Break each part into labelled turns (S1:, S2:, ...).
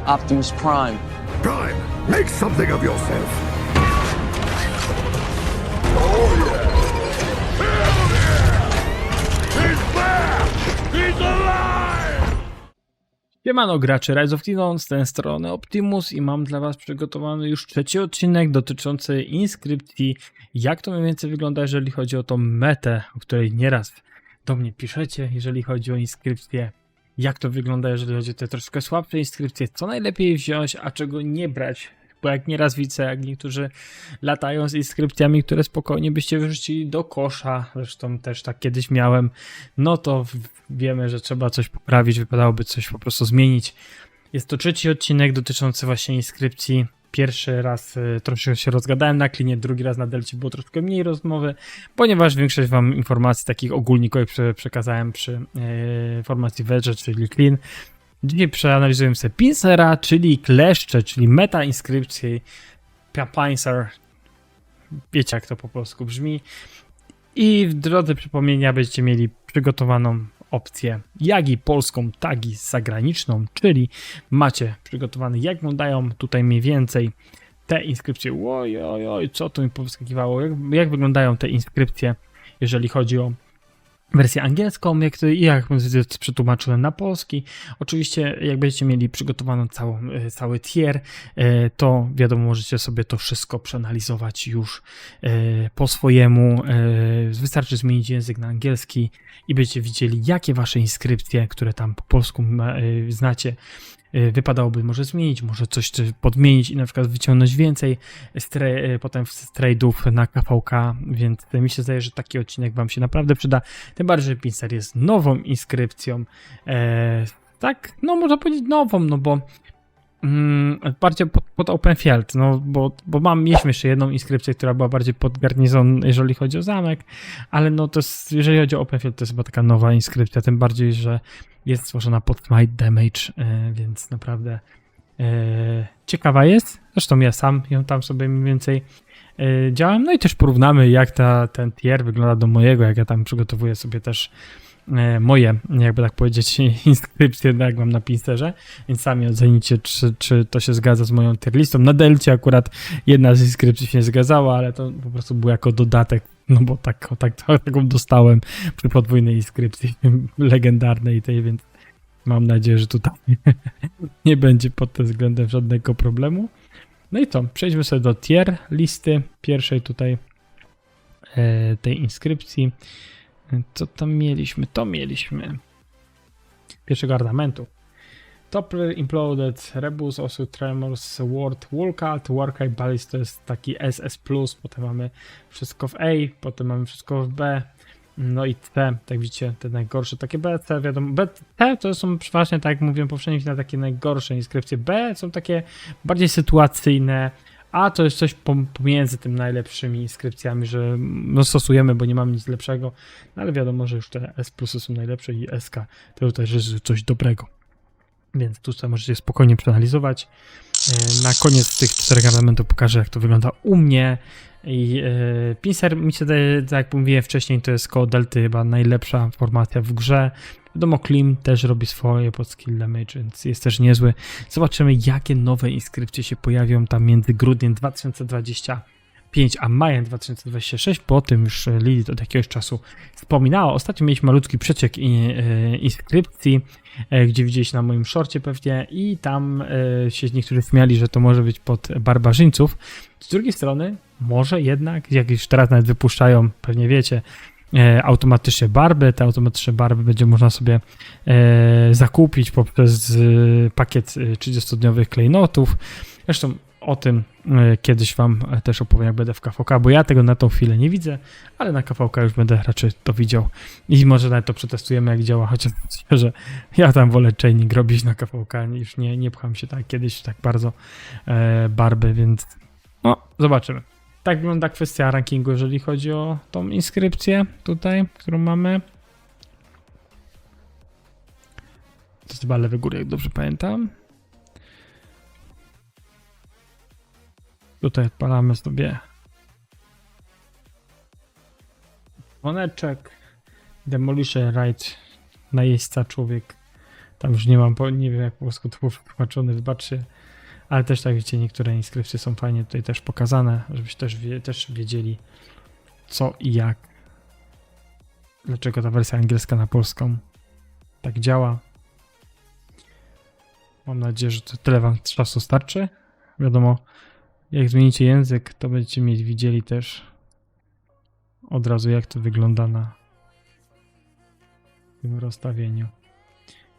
S1: Optimus Prime.
S2: Prime, make something of yourself.
S3: Siemano gracze Rise of Kingdoms, z tej strony Optimus i mam dla was przygotowany już trzeci odcinek dotyczący inskrypcji, jak to mniej więcej wygląda, jeżeli chodzi o tą metę, o której nieraz do mnie piszecie, jeżeli chodzi o inskrypcje, jak to wygląda, jeżeli chodzi o te troszkę słabsze inskrypcje, co najlepiej wziąć, a czego nie brać, bo jak nieraz widzę, jak niektórzy latają z inskrypcjami, które spokojnie byście wyrzucili do kosza, zresztą też tak kiedyś miałem, no to wiemy, że trzeba coś poprawić, wypadałoby coś po prostu zmienić. Jest to trzeci odcinek dotyczący właśnie inskrypcji. Pierwszy raz troszkę się rozgadałem na klinie, drugi raz na delcie było troszkę mniej rozmowy, ponieważ większość wam informacji takich ogólnikowych przekazałem przy formacji Wedge, czyli clean. Dzisiaj przeanalizujemy sobie Pincera, czyli kleszcze, czyli meta inskrypcji, Pincer, wiecie jak to po polsku brzmi. I w drodze przypomnienia będziecie mieli przygotowaną opcję jak i polską, tak i zagraniczną, czyli macie przygotowane jak wyglądają tutaj mniej więcej te inskrypcje. Oj, co tu mi powyskakiwało, jak wyglądają te inskrypcje, jeżeli chodzi o wersję angielską, jak jest przetłumaczone na polski. Oczywiście, jak będziecie mieli przygotowaną cały tier, to wiadomo, możecie sobie to wszystko przeanalizować już po swojemu. Wystarczy zmienić język na angielski i będziecie widzieli, jakie wasze inskrypcje, które tam po polsku znacie, wypadałoby może zmienić, może coś podmienić i na przykład wyciągnąć więcej potem z trade'ów na KVK, więc mi się zdaje, że taki odcinek wam się naprawdę przyda, tym bardziej, że Pincer jest nową inskrypcją, tak, no można powiedzieć nową, no bo bardziej pod Open Field, no bo mieliśmy jeszcze jedną inskrypcję, która była bardziej pod garnizon, jeżeli chodzi o zamek, ale no to jest, jeżeli chodzi o Open Field, to jest chyba taka nowa inskrypcja, tym bardziej, że jest stworzona pod Smite Damage, więc naprawdę ciekawa jest. Zresztą ja sam ją tam sobie mniej więcej działam, no i też porównamy, jak ten tier wygląda do mojego, jak ja tam przygotowuję sobie też moje, jakby tak powiedzieć, inskrypcje, jak mam na Pincerze, więc sami ocenicie, czy to się zgadza z moją tier listą. Na delcie akurat jedna z inskrypcji się nie zgadzała, ale to po prostu był jako dodatek, no bo taką dostałem przy podwójnej inskrypcji legendarnej tej, więc mam nadzieję, że tutaj nie będzie pod tym względem żadnego problemu. No i co, przejdźmy sobie do tier listy pierwszej tutaj tej inskrypcji. Co tam mieliśmy? To mieliśmy pierwszego ornamentu. Toppler, Imploded, Rebus, Osu, Tremors, Ward, Woolcult, Warcry, Ballist to jest taki SS+, potem mamy wszystko w A, potem mamy wszystko w B, no i C, tak widzicie, te najgorsze, takie B, C, wiadomo, B, T to są przeważnie, tak jak mówiłem poprzednio, na takie najgorsze inskrypcje, B są takie bardziej sytuacyjne, a to jest coś pomiędzy tym najlepszymi inskrypcjami, że no stosujemy, bo nie mamy nic lepszego, no ale wiadomo, że już te S plusy są najlepsze i SK to też jest coś dobrego. Więc tutaj możecie spokojnie przeanalizować. Na koniec tych 4 elementów pokażę, jak to wygląda u mnie. I Pincer, mi się daje, tak jak mówiłem wcześniej, to jest koło delty chyba najlepsza formacja w grze. Wiadomo, Klim też robi swoje pod skill damage, więc jest też niezły. Zobaczymy, jakie nowe inskrypcje się pojawią tam między grudniem 2025 a majem 2026. Po tym już Lilith od jakiegoś czasu wspominała. Ostatnio mieliśmy malutki przeciek inskrypcji, gdzie widzieliście na moim shorcie pewnie i tam się niektórzy śmiali, że to może być pod barbarzyńców. Z drugiej strony, może jednak, jak już teraz nawet wypuszczają, pewnie wiecie, automatyczne barby. Te automatyczne barby będzie można sobie zakupić poprzez pakiet 30-dniowych klejnotów. Zresztą o tym kiedyś wam też opowiem, jak będę w KVK, bo ja tego na tą chwilę nie widzę, ale na KVK już będę raczej to widział i może nawet to przetestujemy, jak działa, chociaż że ja tam wolę chaining robić na KVK, już nie pcham się tak kiedyś tak bardzo barby, więc no, zobaczymy. Tak wygląda kwestia rankingu, jeżeli chodzi o tą inskrypcję tutaj, którą mamy. To jest chyba lewy górę, jak dobrze pamiętam. Tutaj odpalamy sobie moneczek, demolition right, najeźdźca człowiek Tam już nie mam, nie wiem jak po polsku to było przetłumaczone, wybaczcie. Ale też tak wiecie, niektóre inskrypcje są fajnie tutaj też pokazane, żebyście też wiedzieli co i jak. Dlaczego ta wersja angielska na polską tak działa. Mam nadzieję, że to tyle wam czasu starczy. Wiadomo, jak zmienicie język, to będziecie widzieli też od razu jak to wygląda na tym rozstawieniu.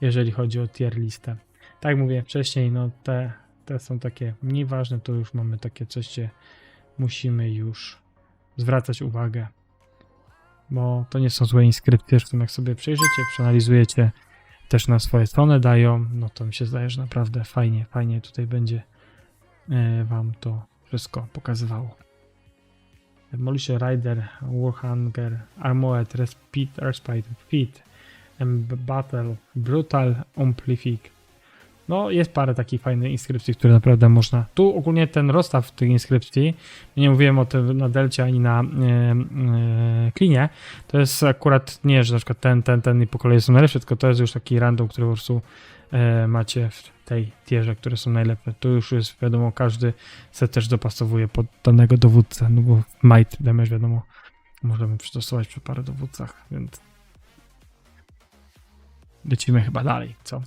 S3: Jeżeli chodzi o tier listę. Tak jak mówię wcześniej, no te są takie mniej ważne, to już mamy takie coś, gdzie musimy już zwracać uwagę. Bo to nie są złe inskrypcje, zresztą jak sobie przejrzycie, przeanalizujecie, też na swoje strony dają, no to mi się zdaje, że naprawdę fajnie tutaj będzie wam to wszystko pokazywało. Demolition Rider, Warhanger, Armored, Respite, Fit, Battle, Brutal, Amplific. No jest parę takich fajnych inskrypcji, które naprawdę można... Tu ogólnie ten rozstaw tych inskrypcji, nie mówiłem o tym na Delcie ani na Klinie, to jest akurat nie, że na przykład ten i po kolei są najlepsze, tylko to jest już taki random, który po prostu macie w tej tierze, które są najlepsze. Tu już jest wiadomo, każdy set też dopasowuje pod danego dowódcę, no bo w Might damage wiadomo, możemy przystosować przy paru dowódcach, więc lecimy chyba dalej, co?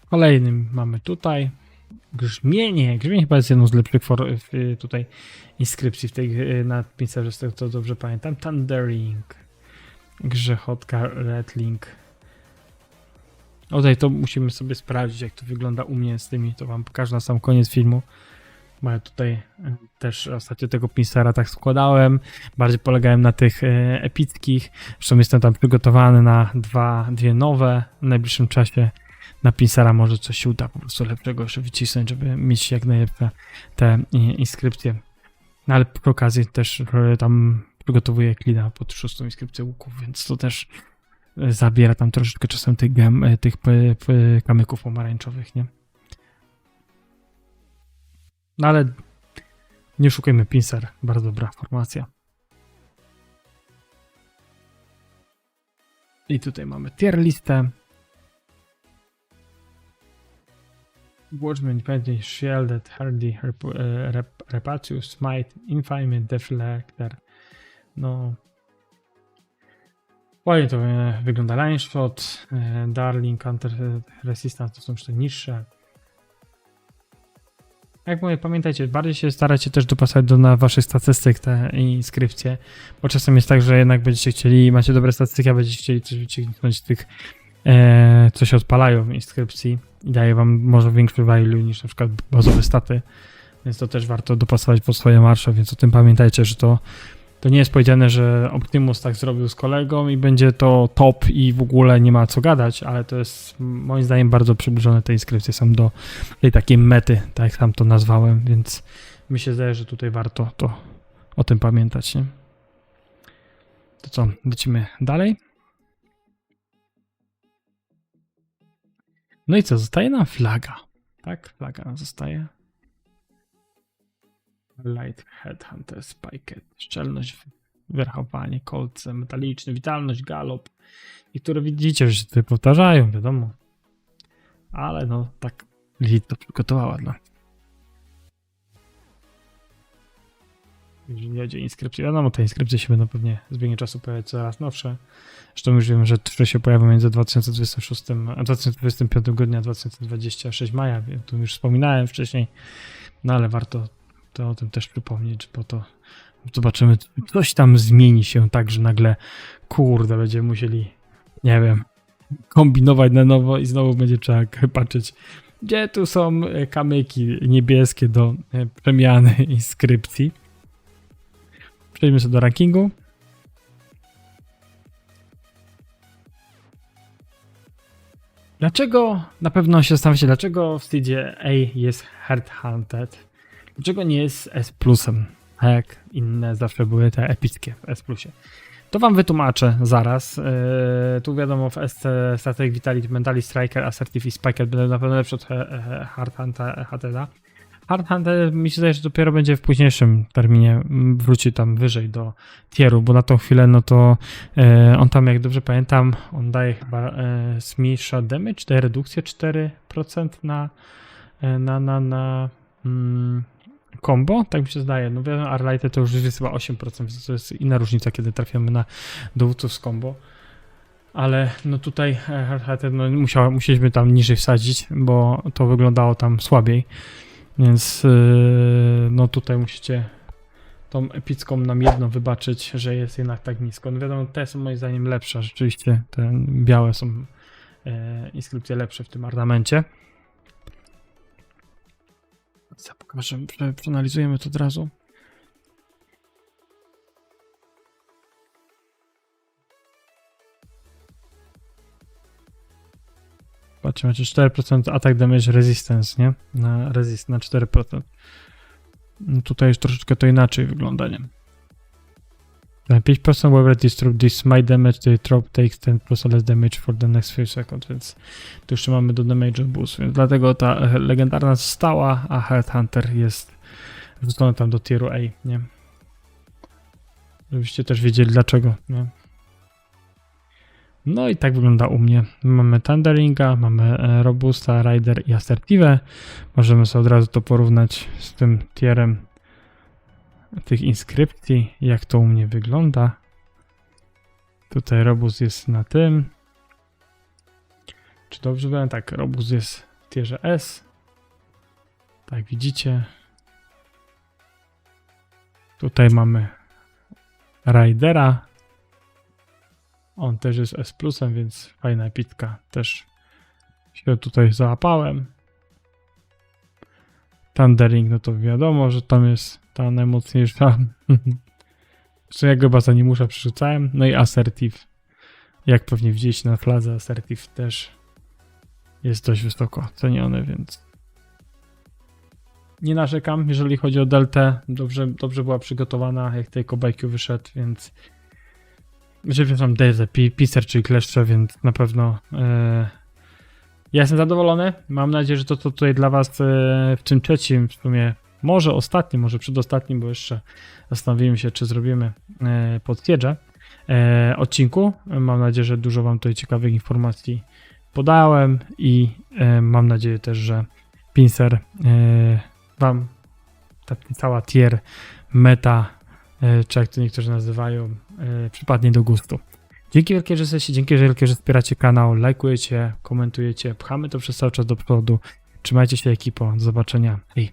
S3: Kolejnym mamy tutaj Grzmienie. Grzmienie chyba jest jedną z lepszych tutaj inskrypcji w tej nadpisach, z tego co dobrze pamiętam. Thundering. Grzechotka, Rattling. Tutaj to musimy sobie sprawdzić, jak to wygląda u mnie z tymi. To wam pokażę na sam koniec filmu. Bo ja tutaj też ostatnio tego pinsera tak składałem. Bardziej polegałem na tych epickich. Zresztą jestem tam przygotowany na dwie nowe w najbliższym czasie. Na pinsera może coś się uda po prostu lepszego jeszcze wycisnąć, żeby mieć jak najlepsze te inskrypcje. No ale przy okazji też tam przygotowuję klina pod 6. inskrypcję łuków, więc to też zabiera tam troszeczkę czasem tych kamyków pomarańczowych, nie? No ale nie szukajmy pinser, bardzo dobra formacja. I tutaj mamy tier listę. Watchman, Independent, Shielded, Hardy, Repatius, Smite, Infamy, Deflector. No. Ładnie to wygląda. Line Shot, Darling, Counter Resistance to są jeszcze niższe. Jak mówię, pamiętajcie, bardziej się staracie też dopasować na waszych statystyk te inskrypcje, bo czasem jest tak, że jednak będziecie chcieli, macie dobre statystyki, a będziecie chcieli coś wyciągnąć z tych, co się odpalają w inskrypcji i daje wam może większy value niż na przykład bazowe staty, więc to też warto dopasować pod swoje marsze, więc o tym pamiętajcie, że to nie jest powiedziane, że Optimus tak zrobił z kolegą i będzie to top i w ogóle nie ma co gadać, ale to jest moim zdaniem bardzo przybliżone, te inskrypcje są do tej takiej mety, tak jak sam to nazwałem, więc mi się zdaje, że tutaj warto to o tym pamiętać, nie? To co, lecimy dalej. No i co, zostaje nam flaga, tak? Flaga nam zostaje. Light Headhunter, Spiked, szczelność, wyrachowanie, kolce, metaliczny, witalność, galop. I które widzicie, że się tutaj powtarzają, wiadomo. Ale no, tak Lilith to przygotowała dla. Jeżeli chodzi o inskrypcje, wiadomo, te inskrypcje się będą pewnie z biegiem czasu pojawiać coraz nowsze. Zresztą już wiem, że trzy się pojawią między 2026 a 2025 grudnia, 2026 maja, to już wspominałem wcześniej. No ale warto to o tym też przypomnieć, bo to zobaczymy, coś tam zmieni się tak, że nagle kurde, będziemy musieli, nie wiem, kombinować na nowo i znowu będzie trzeba patrzeć, gdzie tu są kamyki niebieskie do przemiany inskrypcji. Przejdźmy sobie do rankingu. Dlaczego, na pewno się zastanawiacie, dlaczego w Steedzie A jest Headhunted? Dlaczego nie jest S+, jak inne zawsze były te epickie w S+. To wam wytłumaczę zaraz. Tu wiadomo, w SC Strategic Vitality, Mentality, Striker, Assertive i Spiked będą na pewno lepsze od Headhunteda. Hard Hunter mi się zdaje, że dopiero będzie w późniejszym terminie wróci tam wyżej do tieru, bo na tą chwilę no to on tam, jak dobrze pamiętam, on daje chyba zmniejsza damage, daje redukcję 4% na combo, tak mi się zdaje. No wiadomo, Arlighty to już jest chyba 8%, więc to jest inna różnica, kiedy trafiamy na dowódców z combo. Ale no tutaj Hardhearted, no musieliśmy tam niżej wsadzić, bo to wyglądało tam słabiej. Więc no tutaj musicie tą epicką nam jedną wybaczyć, że jest jednak tak nisko. No wiadomo, te są moim zdaniem lepsze, rzeczywiście te białe są inskrypcje lepsze w tym ornamencie. Pokażę, przeanalizujemy to od razu. Patrzcie, macie 4% attack damage resistance, nie? Na resist na 4%. No tutaj już troszeczkę to inaczej wygląda, nie? 5% whoever disrupt this my damage, the drop takes 10% less damage for the next few seconds, więc tu jeszcze mamy do damage boost, więc dlatego ta legendarna została, a Hard Hunter jest wrzucony tam do tieru A, nie? Żebyście też wiedzieli dlaczego, nie? No i tak wygląda u mnie. Mamy Thunderinga, mamy Robusta, Rider i Assertive. Możemy sobie od razu to porównać z tym tierem tych inskrypcji, jak to u mnie wygląda. Tutaj Robust jest na tym. Czy dobrze byłem? Tak, Robust jest w tierze S. Tak widzicie. Tutaj mamy Ridera. On też jest S+, więc fajna epicka. Też się tutaj załapałem. Thundering, no to wiadomo, że tam jest ta najmocniejsza. Zresztą ja go chyba za Animusza przerzucałem. No i Assertive. Jak pewnie widzieliście na fladze, Assertive też jest dość wysoko ceniony, więc nie narzekam, jeżeli chodzi o deltę. Dobrze była przygotowana, jak tej Kobajku wyszedł, więc przepraszam, Delta, Piser czy Kleszcze, więc na pewno ja jestem zadowolony. Mam nadzieję, że to tutaj dla was w tym trzecim, w sumie może ostatnim, może przedostatnim, bo jeszcze zastanowimy się, czy zrobimy po tierze odcinku. Mam nadzieję, że dużo wam tutaj ciekawych informacji podałem i mam nadzieję też, że Pincer wam ta cała tier meta, czy jak to niektórzy nazywają, przypadnie do gustu. Dzięki wielkie, że jesteście, dzięki wielkie, że wspieracie kanał, lajkujecie, komentujecie, pchamy to przez cały czas do przodu. Trzymajcie się, ekipo, do zobaczenia. Hej.